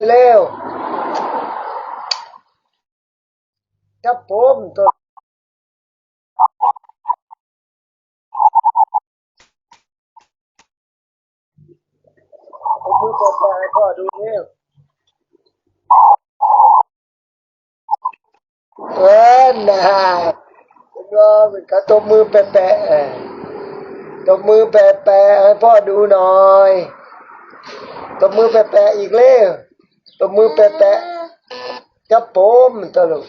เร็วจับผมตัวมือต่อไปให้พ่อดูเร็วน่ะก็เป็นการตบมือแปะๆตบมือแปะๆให้พ่อดูหน่อยตบมือแปะๆอีกเร็วตบมือแปะๆจับผมตลก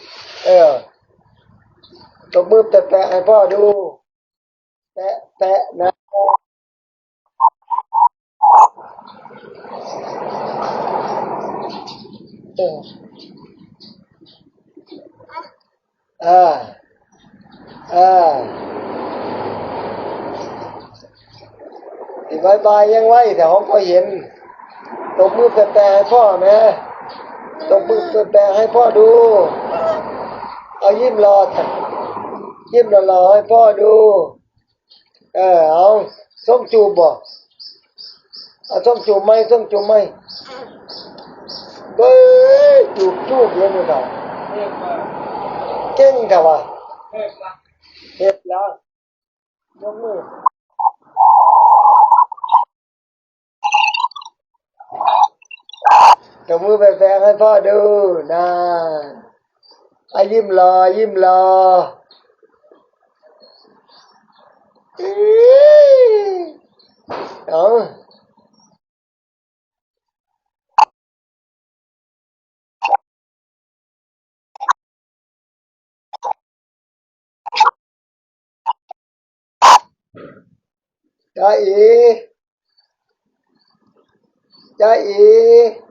ตบมือแปะๆให้พ่อดูแปะๆนะเอออ่าอ่าบายบายยังไว้แต่ห้องพ่อเห็นตบมือแปะๆให้พ่อนะตบมือแปะๆให้พ่อดูเอายิ้มรอยิ้มรอให้พ่อดูเอาส้มจูบบ่เอาส้มจูบไหมส้มจูบไหมเฮ้ยจูบเลยนี่ค่ะเก่งค่ะวะเฮ็ดแล้วยกมือตบมือแปะๆให้พ่อดูนะเอายิ้มรอยิ้มรอเอาจ้าอีจ้าอี